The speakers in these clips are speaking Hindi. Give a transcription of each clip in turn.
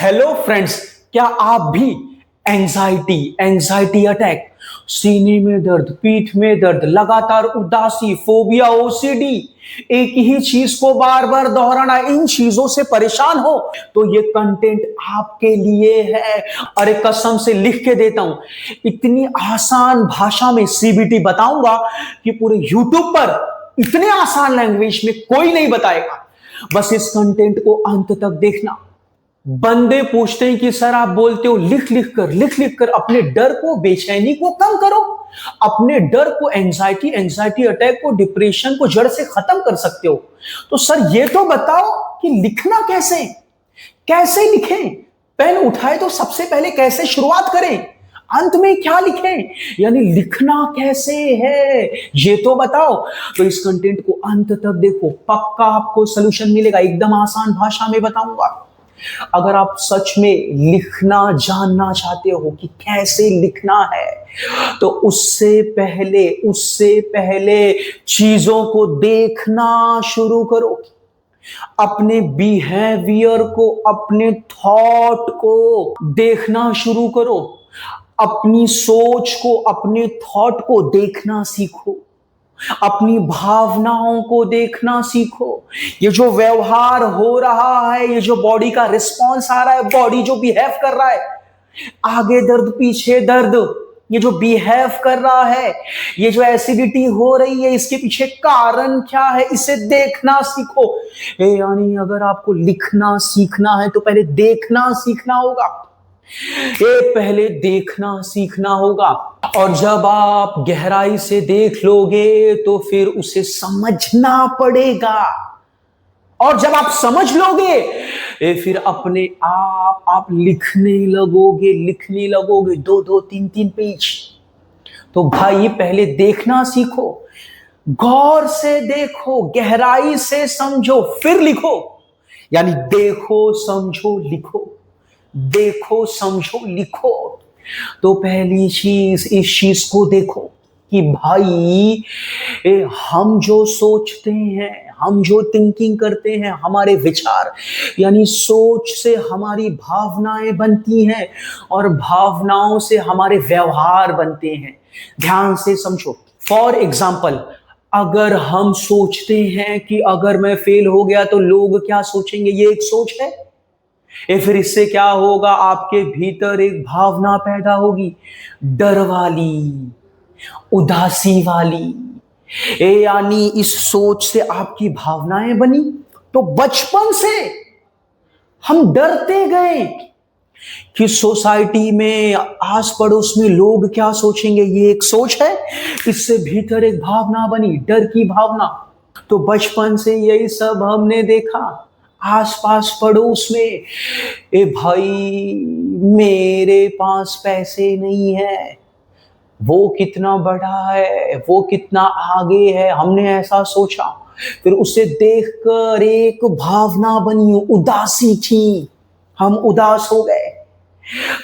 हेलो फ्रेंड्स, क्या आप भी एंजाइटी अटैक, सीने में दर्द, पीठ में दर्द, लगातार उदासी, फोबिया, ओसीडी, एक ही चीज को बार बार दोहराना, इन चीजों से परेशान हो तो ये कंटेंट आपके लिए है। अरे कसम से लिख के देता हूं, इतनी आसान भाषा में सीबीटी बताऊंगा कि पूरे यूट्यूब पर इतने आसान लैंग्वेज में कोई नहीं बताएगा। बस इस कंटेंट को अंत तक देखना। बंदे पूछते हैं कि सर आप बोलते हो लिख लिख कर अपने डर को, बेचैनी को कम करो, अपने डर को, एंजाइटी अटैक को, डिप्रेशन को जड़ से खत्म कर सकते हो। तो सर ये तो बताओ कि लिखना कैसे, कैसे लिखें? पेन उठाए तो सबसे पहले कैसे शुरुआत करें, अंत में क्या लिखें, यानी लिखना कैसे है ये तो बताओ। तो इस कंटेंट को अंत तक देखो, पक्का आपको सलूशन मिलेगा। एकदम आसान भाषा में बताऊंगा। अगर आप सच में लिखना जानना चाहते हो कि कैसे लिखना है, तो उससे पहले चीजों को देखना शुरू करो। अपने बिहेवियर को, अपने थॉट को देखना शुरू करो। अपनी सोच को, अपने थॉट को देखना सीखो। अपनी भावनाओं को देखना सीखो। ये जो व्यवहार हो रहा है, ये जो बॉडी का रिस्पॉन्स आ रहा है, बॉडी जो बिहेव कर रहा है, आगे दर्द पीछे दर्द, ये जो बिहेव कर रहा है, ये जो एसिडिटी हो रही है, इसके पीछे कारण क्या है, इसे देखना सीखो। यानी अगर आपको लिखना सीखना है तो पहले देखना सीखना होगा। ये पहले देखना सीखना होगा, और जब आप गहराई से देख लोगे तो फिर उसे समझना पड़ेगा। और जब आप समझ लोगे फिर अपने आप लिखने लगोगे 2-2, 3-3 पेज। तो भाई पहले देखना सीखो, गौर से देखो, गहराई से समझो, फिर लिखो। यानी देखो समझो लिखो, देखो समझो लिखो। तो पहली चीज, इस चीज को देखो कि भाई हम जो सोचते हैं, हम जो थिंकिंग करते हैं, हमारे विचार, यानी सोच से हमारी भावनाएं बनती हैं और भावनाओं से हमारे व्यवहार बनते हैं। ध्यान से समझो। फॉर एग्जाम्पल, अगर हम सोचते हैं कि अगर मैं फेल हो गया तो लोग क्या सोचेंगे, ये एक सोच है। फिर इससे क्या होगा, आपके भीतर एक भावना पैदा होगी, डर वाली, उदासी वाली। यानी इस सोच से आपकी भावनाएं बनी। तो बचपन से हम डरते गए कि सोसाइटी में, आस पड़ोस में लोग क्या सोचेंगे, ये एक सोच है। इससे भीतर एक भावना बनी, डर की भावना। तो बचपन से यही सब हमने देखा। आसपास पड़ोस में, भाई मेरे पास पैसे नहीं है, वो कितना बड़ा है, वो कितना आगे है, हमने ऐसा सोचा। फिर उसे देखकर एक भावना बनी, उदासी थी, हम उदास हो गए।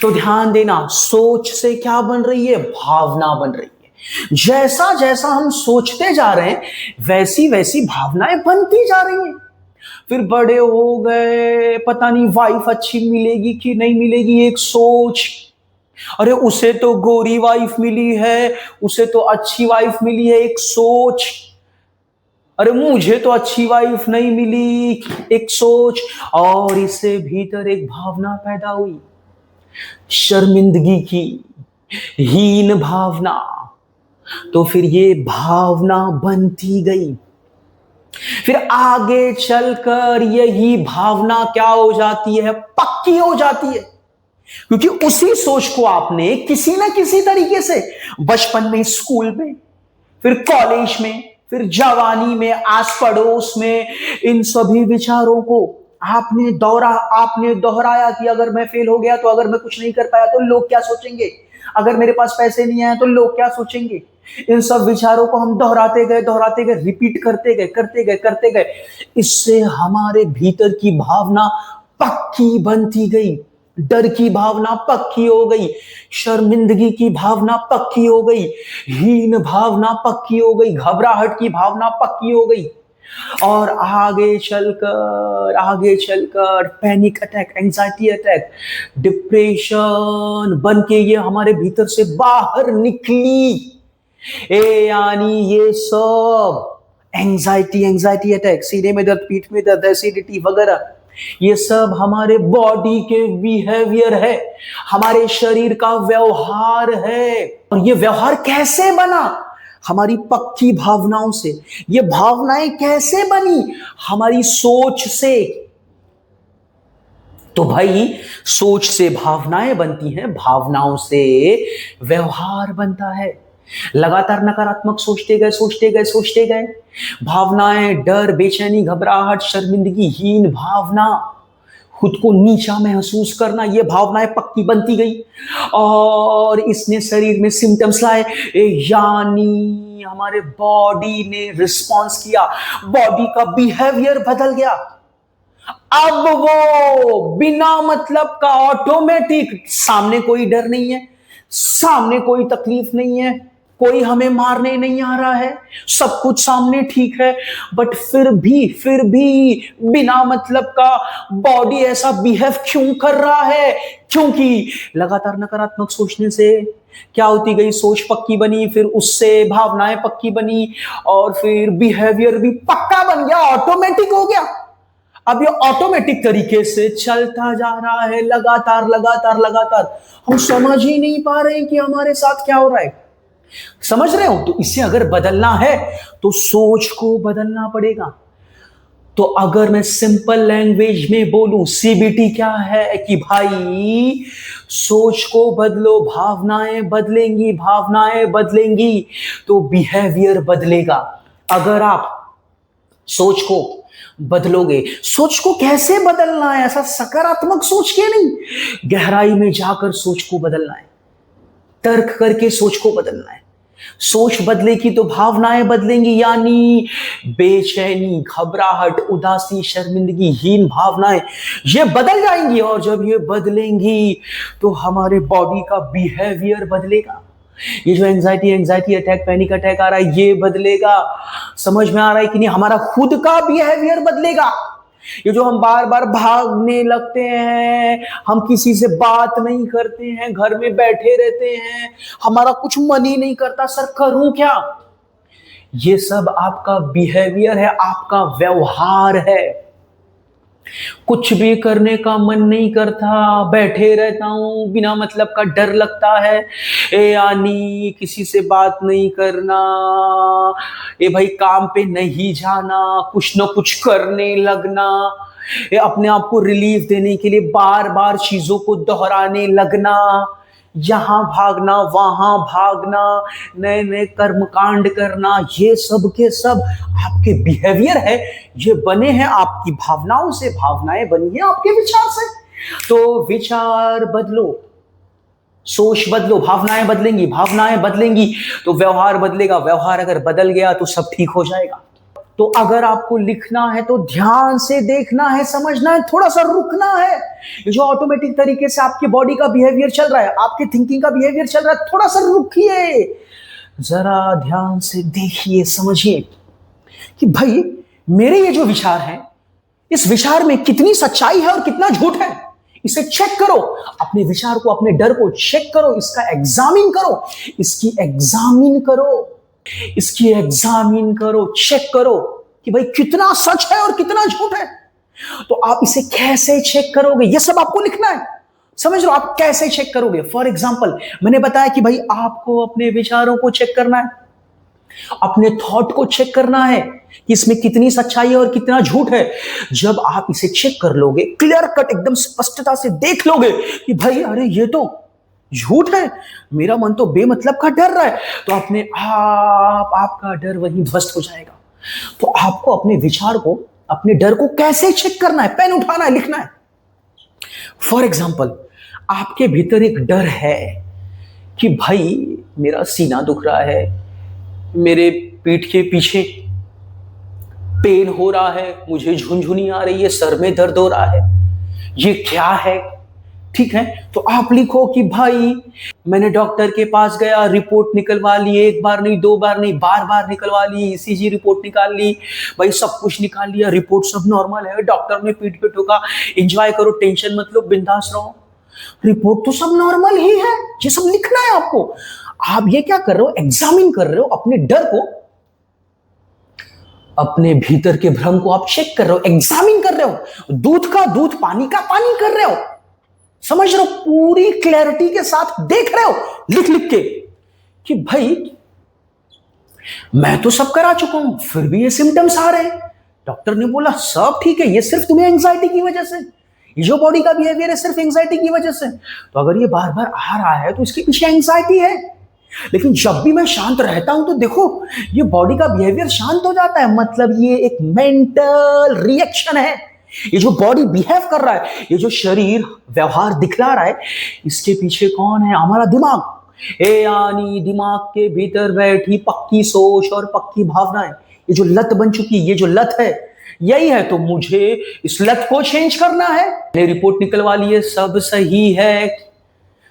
तो ध्यान देना, सोच से क्या बन रही है, भावना बन रही है। जैसा जैसा हम सोचते जा रहे हैं, वैसी वैसी भावनाएं बनती जा रही हैं। फिर बड़े हो गए, पता नहीं वाइफ अच्छी मिलेगी कि नहीं मिलेगी, एक सोच। अरे उसे तो गोरी वाइफ मिली है, उसे तो अच्छी वाइफ मिली है, एक सोच। अरे मुझे तो अच्छी वाइफ नहीं मिली, एक सोच। और इससे भीतर एक भावना पैदा हुई, शर्मिंदगी की, हीन भावना। तो फिर ये भावना बनती गई। फिर आगे चलकर यही भावना क्या हो जाती है, पक्की हो जाती है। क्योंकि उसी सोच को आपने किसी ना किसी तरीके से बचपन में, स्कूल में, फिर कॉलेज में, फिर जवानी में, आस पड़ोस में, इन सभी विचारों को आपने दोहराया कि अगर मैं फेल हो गया तो, अगर मैं कुछ नहीं कर पाया तो लोग क्या सोचेंगे, अगर मेरे पास पैसे नहीं आए तो लोग क्या सोचेंगे। इन सब विचारों को हम दोहराते गए, रिपीट करते गए। इससे हमारे भीतर की भावना पक्की बनती गई। डर की भावना पक्की हो गई, शर्मिंदगी की भावना पक्की हो गई, हीन भावना पक्की हो गई, घबराहट की भावना पक्की हो गई। और आगे चलकर panic attack, anxiety attack, depression बन के ये हमारे भीतर से बाहर निकली। यानी ये सब एंजाइटी अटैक, सीने में दर्द, पीठ में दर्द, एसिडिटी वगैरह, ये सब हमारे बॉडी के बिहेवियर है, हमारे शरीर का व्यवहार है। और ये व्यवहार कैसे बना? हमारी पक्की भावनाओं से। ये भावनाएं कैसे बनी? हमारी सोच से। तो भाई, सोच से भावनाएं बनती हैं, भावनाओं से व्यवहार बनता है। लगातार नकारात्मक सोचते गए, भावनाएं डर, बेचैनी, घबराहट, शर्मिंदगी, हीन भावना, खुद को नीचा महसूस करना, ये भावनाएं पक्की बनती गई और इसने शरीर में सिम्टम्स लाए, यानी हमारे बॉडी ने रिस्पॉन्स किया, बॉडी का बिहेवियर बदल गया। अब वो बिना मतलब का ऑटोमेटिक, सामने कोई डर नहीं है, सामने कोई तकलीफ नहीं है, कोई हमें मारने नहीं आ रहा है, सब कुछ सामने ठीक है, बट फिर भी बिना मतलब का बॉडी ऐसा बिहेव क्यों कर रहा है? क्योंकि लगातार नकारात्मक सोचने से क्या होती गई, सोच पक्की बनी, फिर उससे भावनाएं पक्की बनी और फिर बिहेवियर भी पक्का बन गया, ऑटोमेटिक हो गया। अब ये ऑटोमेटिक तरीके से चलता जा रहा है, लगातार। हम समझ ही नहीं पा रहे हैं कि हमारे साथ क्या हो रहा है। समझ रहे हो? तो इसे अगर बदलना है तो सोच को बदलना पड़ेगा। तो अगर मैं सिंपल लैंग्वेज में बोलूं, सीबीटी क्या है कि भाई, सोच को बदलो, भावनाएं बदलेंगी तो बिहेवियर बदलेगा। अगर आप सोच को बदलोगे, सोच को कैसे बदलना है? ऐसा सकारात्मक सोच के नहीं, गहराई में जाकर सोच को बदलना है, तर्क करके सोच को बदलना है। सोच बदलेगी तो भावनाएं बदलेंगी, यानी बेचैनी, घबराहट, उदासी, शर्मिंदगी, हीन भावनाएं ये बदल जाएंगी। और जब ये बदलेंगी तो हमारे बॉडी का बिहेवियर बदलेगा। ये जो एंजाइटी अटैक, पैनिक अटैक आ रहा है, ये बदलेगा। समझ में आ रहा है कि नहीं? हमारा खुद का बिहेवियर बदलेगा। ये जो हम बार बार भागने लगते हैं, हम किसी से बात नहीं करते हैं, घर में बैठे रहते हैं, हमारा कुछ मन ही नहीं करता, सर करूं क्या? ये सब आपका बिहेवियर है, आपका व्यवहार है। कुछ भी करने का मन नहीं करता, बैठे रहता हूं, बिना मतलब का डर लगता है, यानी किसी से बात नहीं करना, भाई काम पे नहीं जाना, कुछ ना कुछ करने लगना, अपने आप को रिलीफ देने के लिए बार बार चीजों को दोहराने लगना, यहां भागना, वहां भागना, नए नए कर्मकांड करना, ये सब के सब आपके बिहेवियर है। ये बने हैं आपकी भावनाओं से, भावनाएं बनी है आपके विचार से। तो विचार बदलो, सोच बदलो, भावनाएं बदलेंगी तो व्यवहार बदलेगा। व्यवहार अगर बदल गया तो सब ठीक हो जाएगा। तो अगर आपको लिखना है तो ध्यान से देखना है, समझना है, थोड़ा सा रुकना है। ये जो ऑटोमेटिक तरीके से आपके बॉडी का बिहेवियर चल रहा है, आपके थिंकिंग का बिहेवियर चल रहा है, थोड़ा सा रुकिए, जरा ध्यान से देखिए, समझिए कि भाई मेरे ये जो विचार है, इस विचार में कितनी सच्चाई है और कितना झूठ है। इसे चेक करो, अपने विचार को, अपने डर को चेक करो, इसका एग्जामिन करो, इसकी एग्जामिन करो, चेक करो कि भाई कितना सच है और कितना झूठ है। तो आप इसे कैसे चेक करोगे? ये सब आपको लिखना है। समझ लो, आप कैसे चेक करोगे? फॉर एग्जाम्पल, मैंने बताया कि भाई आपको अपने विचारों को चेक करना है, अपने थॉट को चेक करना है कि इसमें कितनी सच्चाई है और कितना झूठ है। जब आप इसे चेक कर लोगे, क्लियर कट एकदम स्पष्टता से देख लोगे कि भाई अरे ये तो झूठ है, मेरा मन तो बेमतलब का डर रहा है, तो अपने आप आपका डर वहीं ध्वस्त हो जाएगा। तो आपको अपने विचार को, अपने डर को कैसे चेक करना है? पेन उठाना है, लिखना है। फॉर एग्जाम्पल, आपके भीतर एक डर है कि भाई मेरा सीना दुख रहा है, मेरे पीठ के पीछे पेन हो रहा है, मुझे झुनझुनी आ रही है, सर में दर्द हो रहा है, ये क्या है? ठीक है, तो आप लिखो कि भाई मैंने डॉक्टर के पास गया, रिपोर्ट निकलवा ली, एक बार नहीं, दो बार नहीं, बार बार निकलवा ली, ईसीजी रिपोर्ट निकाल ली, भाई सब कुछ निकाल लिया, रिपोर्ट सब नॉर्मल है, डॉक्टर ने पीठ पे ठोका, एंजॉय करो, टेंशन मत लो, बिंदास रहो, रिपोर्ट तो सब नॉर्मल ही है, ये सब लिखना है आपको। आप ये क्या कर रहे हो, एग्जामिन कर रहे हो अपने डर को, अपने भीतर के भ्रम को आप चेक कर रहे हो, एग्जामिन कर रहे हो, दूध का दूध, पानी का पानी कर रहे हो, समझ रहे हो, पूरी क्लैरिटी के साथ देख रहे हो लिख लिख के कि भाई मैं तो सब करा चुका हूं, फिर भी ये सिम्टम्स आ रहे हैं। डॉक्टर ने बोला सब ठीक है, ये सिर्फ तुम्हें एंजाइटी की वजह से, ये जो बॉडी का बिहेवियर है सिर्फ एंजाइटी की वजह से। तो अगर ये बार बार आ रहा है तो इसके पीछे एंजाइटी है। लेकिन जब भी मैं शांत रहता हूं तो देखो ये बॉडी का बिहेवियर शांत हो जाता है, मतलब ये एक मेंटल रिएक्शन है। ये जो बॉडी बिहेव कर रहा है, ये जो शरीर व्यवहार दिखला रहा है, इसके पीछे कौन है, हमारा दिमाग। यानी दिमाग के भीतर बैठी पक्की सोच और पक्की भावनाएं, ये जो लत बन चुकी, ये जो लत है यही है। तो मुझे इस लत को चेंज करना है। मैंने रिपोर्ट निकलवा ली है, सब सही है,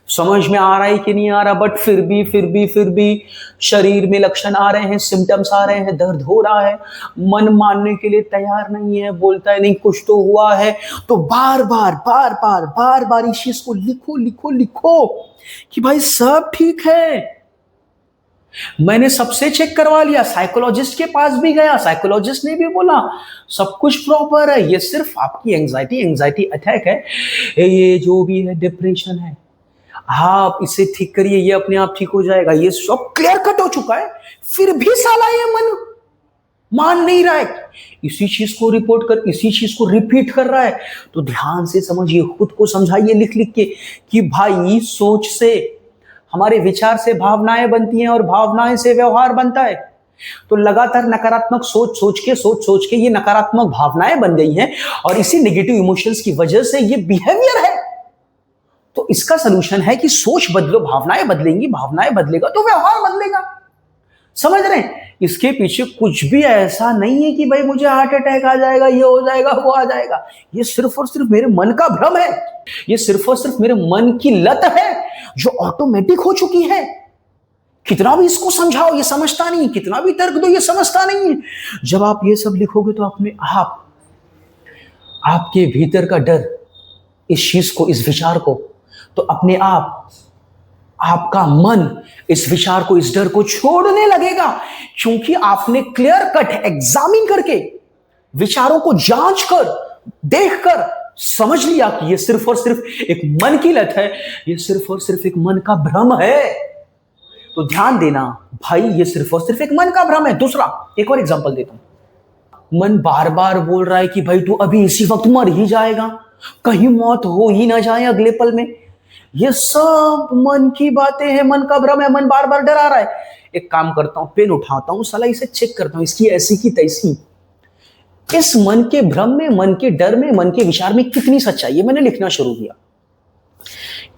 समझ में आ रहा है कि नहीं आ रहा, बट फिर भी शरीर में लक्षण आ रहे हैं, सिम्टम्स आ रहे हैं, दर्द हो रहा है, मन मानने के लिए तैयार नहीं है, बोलता है नहीं कुछ तो हुआ है। तो बार बार इस चीज को लिखो कि भाई सब ठीक है। मैंने सबसे चेक करवा लिया, साइकोलॉजिस्ट के पास भी गया, साइकोलॉजिस्ट ने भी बोला सब कुछ प्रॉपर है, ये सिर्फ आपकी एंजाइटी अटैक है, ये जो भी है डिप्रेशन है, आप इसे ठीक करिए, ये अपने आप ठीक हो जाएगा। ये सब क्लियर कट हो चुका है, फिर भी साला ये मन मान नहीं रहा है, इसी चीज को रिपोर्ट कर, इसी चीज को रिपीट कर रहा है। तो ध्यान से समझिए, खुद को समझाइए लिख लिख के कि भाई सोच से, हमारे विचार से भावनाएं बनती हैं और भावनाएं से व्यवहार बनता है। तो लगातार नकारात्मक सोच के ये नकारात्मक भावनाएं बन गई हैं और इसी नेगेटिव इमोशंस की वजह से ये बिहेवियर है। तो इसका सलूशन है कि सोच बदलो, भावनाएं बदलेंगी, भावनाएं बदलेगा तो व्यवहार बदलेगा। समझ रहे हैं? इसके पीछे कुछ भी ऐसा नहीं है कि भाई मुझे हार्ट अटैक आ जाएगा, ये हो जाएगा, वो आ जाएगा। ये सिर्फ और सिर्फ मेरे मन का भ्रम है, ये सिर्फ और सिर्फ मेरे मन की लत है जो ऑटोमेटिक हो चुकी है। कितना भी इसको समझाओ ये समझता नहीं, कितना भी तर्क दो ये समझता नहीं है। जब आप ये सब लिखोगे तो अपने आप आपके भीतर का डर, इस चीज को, इस विचार को, तो अपने आप आपका मन इस विचार को, इस डर को छोड़ने लगेगा, क्योंकि आपने क्लियर कट एग्जामिन करके, विचारों को जांच कर, देखकर समझ लिया कि ये सिर्फ और सिर्फ एक मन की लत है, ये सिर्फ और सिर्फ एक मन का भ्रम है। तो ध्यान देना भाई, ये सिर्फ और सिर्फ एक मन का भ्रम है। दूसरा एक और एग्जांपल देता हूं। मन बार बार बोल रहा है कि भाई तू अभी इसी वक्त मर ही जाएगा, कहीं मौत हो ही ना जाए अगले पल में। ये सब मन की बातें हैं, मन का भ्रम है, मन बार बार डरा रहा है। एक काम करता हूं, पेन उठाता हूं, साला इसे चेक करता हूं, इसकी ऐसी की तैसी, इस मन के भ्रम में, मन के डर में, मन के विचार में कितनी सच्चाई है। मैंने लिखना शुरू किया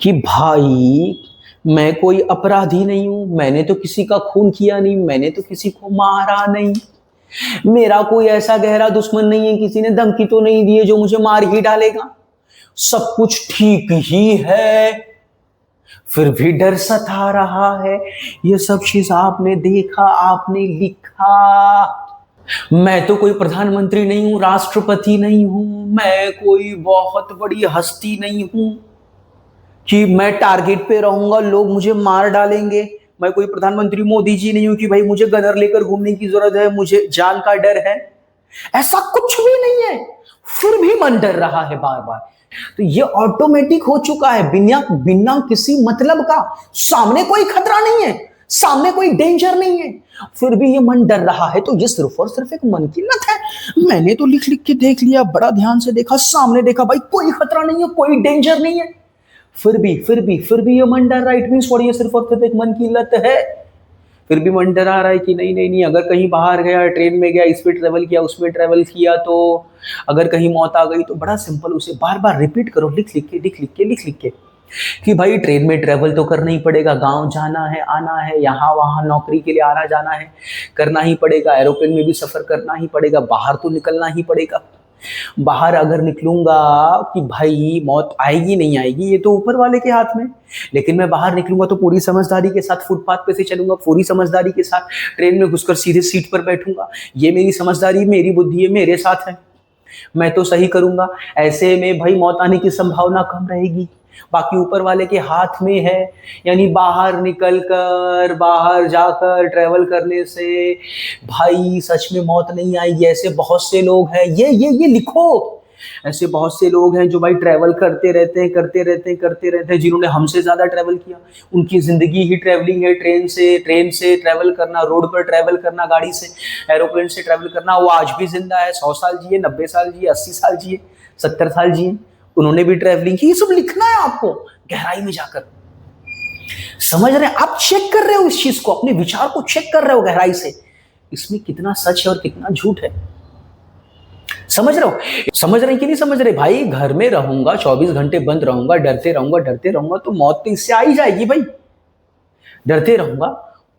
कि भाई मैं कोई अपराधी नहीं हूं, मैंने तो किसी का खून किया नहीं, मैंने तो किसी को मारा नहीं, मेरा कोई ऐसा गहरा दुश्मन नहीं है, किसी ने धमकी तो नहीं दी है जो मुझे मार ही डालेगा, सब कुछ ठीक ही है, फिर भी डर सता रहा है। ये सब चीज आपने देखा, आपने लिखा। मैं तो कोई प्रधानमंत्री नहीं हूं, राष्ट्रपति नहीं हूं, मैं कोई बहुत बड़ी हस्ती नहीं हूं कि मैं टारगेट पे रहूंगा, लोग मुझे मार डालेंगे। मैं कोई प्रधानमंत्री मोदी जी नहीं हूं कि भाई मुझे गनर लेकर घूमने की जरूरत है, मुझे जान का डर है। ऐसा कुछ भी नहीं है, फिर भी मन डर रहा है बार बार। तो ये ऑटोमेटिक हो चुका है, बिना किसी मतलब का। सामने कोई खतरा नहीं है, सामने कोई डेंजर नहीं है, फिर भी ये मन डर रहा है। तो ये सिर्फ और सिर्फ एक मन की लत है। मैंने तो लिख लिख के देख लिया, बड़ा ध्यान से देखा, सामने देखा, भाई कोई खतरा नहीं है, कोई डेंजर नहीं है, फिर भी ये मन डर रहा है। इट मींस ये सिर्फ और सिर्फ एक मन की लत है। फिर भी मन डरा रहा है कि नहीं, अगर कहीं बाहर गया, ट्रेन में गया, इसमें ट्रेवल किया, उसमें ट्रेवल किया, तो अगर कहीं मौत आ गई, तो बड़ा सिंपल, उसे बार बार रिपीट करो, लिख लिख के कि भाई ट्रेन में ट्रेवल तो करना ही पड़ेगा, गांव जाना है, आना है, यहाँ वहाँ नौकरी के लिए आना जाना है, करना ही पड़ेगा, एरोप्लेन में भी सफर करना ही पड़ेगा, बाहर तो निकलना ही पड़ेगा। बाहर अगर निकलूंगा कि भाई मौत आएगी नहीं आएगी ये तो ऊपर वाले के हाथ में, लेकिन मैं बाहर निकलूंगा तो पूरी समझदारी के साथ फुटपाथ पे से चलूंगा, पूरी समझदारी के साथ ट्रेन में घुसकर सीधे सीट पर बैठूंगा। ये मेरी समझदारी, मेरी बुद्धि है, मेरे साथ है, मैं तो सही करूंगा। ऐसे में भाई मौत आने की संभावना कम रहेगी, बाकी ऊपर वाले के हाथ में है। यानी बाहर निकल कर, बाहर जाकर ट्रैवल करने से भाई सच में मौत नहीं आएगी। ऐसे बहुत से लोग हैं, ये लिखो, ऐसे बहुत से लोग हैं जो भाई ट्रैवल करते रहते हैं, जिन्होंने हमसे ज्यादा ट्रैवल किया। उनकी जिंदगी ही ट्रैवलिंग है, ट्रेन से ट्रैवल करना, रोड पर ट्रैवल करना, गाड़ी से, एरोप्लेन से ट्रैवल करना। वो आज भी जिंदा है, 100 साल जिए, 90 साल जिए, 80 साल जिए, 70 साल जिए, उन्होंने भी ट्रैवलिंग की। ये सब लिखना है आपको गहराई में जाकर। समझ रहे हैं आप? चेक कर रहे हो इस चीज को, अपने विचार को चेक कर रहे हो गहराई से, इसमें कितना सच है और कितना झूठ है। समझ रहे हो? समझ रहे कि नहीं समझ रहे? भाई घर में रहूंगा, 24 घंटे बंद रहूंगा, डरते रहूंगा तो मौत तो इससे आ ही जाएगी भाई। डरते रहूंगा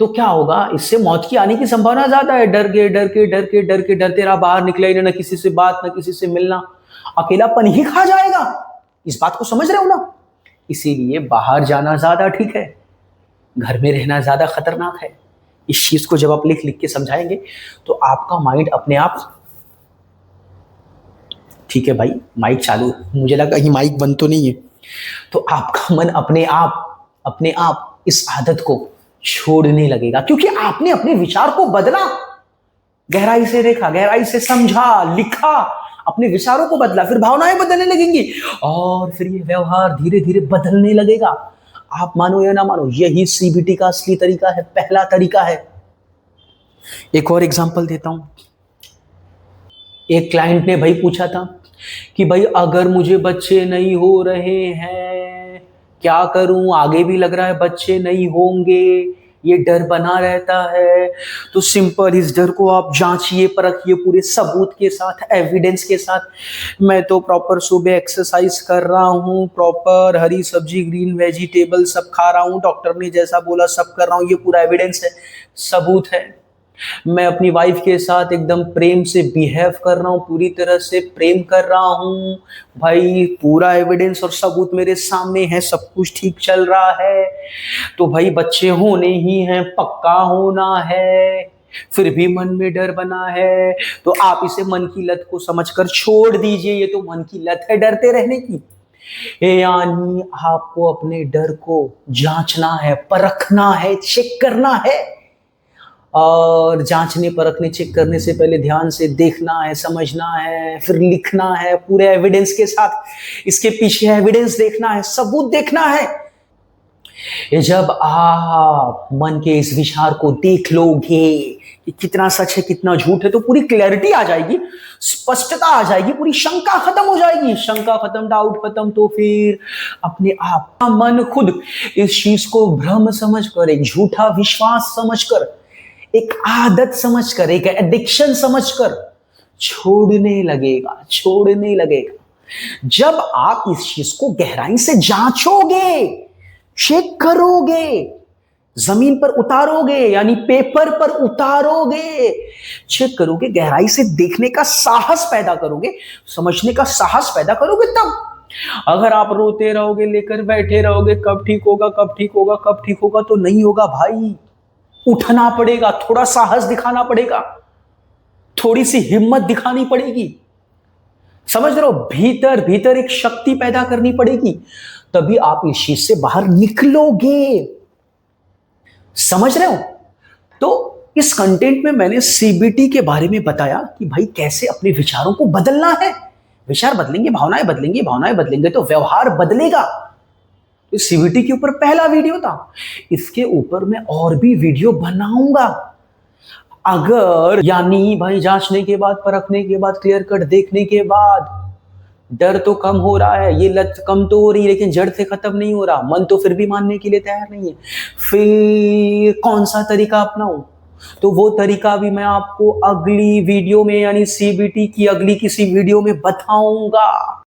तो क्या होगा, इससे मौत की आने की संभावना ज्यादा है। डरते रहा, बाहर निकला ही ना किसी से बात, ना किसी से मिलना, अकेलापन ही खा जाएगा। इस बात को समझ रहे हो ना? इसीलिए बाहर जाना ज्यादा ठीक है, घर में रहना ज्यादा खतरनाक है। इस चीज को जब आप लिख लिख के समझाएंगे तो आपका माइंड अपने आप, ठीक है भाई माइक चालू, मुझे लगा कि माइक बंद तो नहीं है, तो आपका मन अपने आप इस आदत को छोड़ने लगेगा, क्योंकि आपने अपने विचार को बदला, गहराई से देखा, गहराई से समझा, लिखा, अपने विचारों को बदला, फिर भावनाएं बदलने लगेंगी और फिर ये व्यवहार धीरे धीरे बदलने लगेगा। आप मानो या ना मानो, यही सीबीटी का असली तरीका है, पहला तरीका है। एक और एग्जांपल देता हूं। एक क्लाइंट ने भाई पूछा था कि भाई अगर मुझे बच्चे नहीं हो रहे हैं क्या करूं, आगे भी लग रहा है बच्चे नहीं होंगे, ये डर बना रहता है। तो सिंपल, इस डर को आप जांचिए, परखिए पूरे सबूत के साथ, एविडेंस के साथ। मैं तो प्रॉपर सुबह एक्सरसाइज कर रहा हूँ, प्रॉपर हरी सब्जी, ग्रीन वेजिटेबल सब खा रहा हूँ, डॉक्टर ने जैसा बोला सब कर रहा हूँ, ये पूरा एविडेंस है, सबूत है। मैं अपनी वाइफ के साथ एकदम प्रेम से बिहेव कर रहा हूँ, पूरी तरह से प्रेम कर रहा हूँ भाई, पूरा एविडेंस और सबूत मेरे सामने है, सब कुछ ठीक चल रहा है। तो भाई बच्चे होने ही हैं, पक्का होना है, फिर भी मन में डर बना है, तो आप इसे मन की लत को समझकर छोड़ दीजिए। ये तो मन की लत है डरते रहने की। यानी आपको अपने डर को जांचना है, परखना है, चेक करना है, और जांचने, परखने, चेक करने से पहले ध्यान से देखना है, समझना है, फिर लिखना है पूरे एविडेंस के साथ, इसके पीछे एविडेंस देखना है, सबूत देखना है। ये जब आप मन के इस विचार को देख लोगे कि कितना सच है कितना झूठ है, तो पूरी क्लैरिटी आ जाएगी, स्पष्टता आ जाएगी, पूरी शंका खत्म हो जाएगी। शंका खत्म, डाउट खत्म, तो फिर अपने आप मन खुद इस चीज को भ्रम समझकर, एक झूठा विश्वास समझकर, एक आदत समझकर, एक एडिक्शन समझकर छोड़ने लगेगा। जब आप इस चीज को गहराई से जांचोगे, चेक करोगे, जमीन पर उतारोगे, यानी पेपर पर उतारोगे, चेक करोगे, गहराई से देखने का साहस पैदा करोगे, समझने का साहस पैदा करोगे, तब। अगर आप रोते रहोगे, लेकर बैठे रहोगे, कब ठीक होगा, तो नहीं होगा भाई। उठना पड़ेगा, थोड़ा साहस दिखाना पड़ेगा, थोड़ी सी हिम्मत दिखानी पड़ेगी। समझ रहे हो? भीतर एक शक्ति पैदा करनी पड़ेगी, तभी आप इस चीज से बाहर निकलोगे। समझ रहे हो? तो इस कंटेंट में मैंने सीबीटी के बारे में बताया कि भाई कैसे अपने विचारों को बदलना है। विचार बदलेंगे, भावनाएं बदलेंगे तो व्यवहार बदलेगा। सीबीटी के ऊपर पहला वीडियो था, इसके ऊपर मैं और भी वीडियो बनाऊंगा। अगर यानी भाई जांचने के बाद, परखने के बाद, क्लियर कट देखने के बाद डर तो कम हो रहा है, ये लत कम तो हो रही है, लेकिन जड़ से खत्म नहीं हो रहा, मन तो फिर भी मानने के लिए तैयार नहीं है, फिर कौन सा तरीका अपनाऊं? तो वो तरीका भी मैं आपको अगली वीडियो में, यानी सीबीटी की अगली किसी वीडियो में बताऊंगा।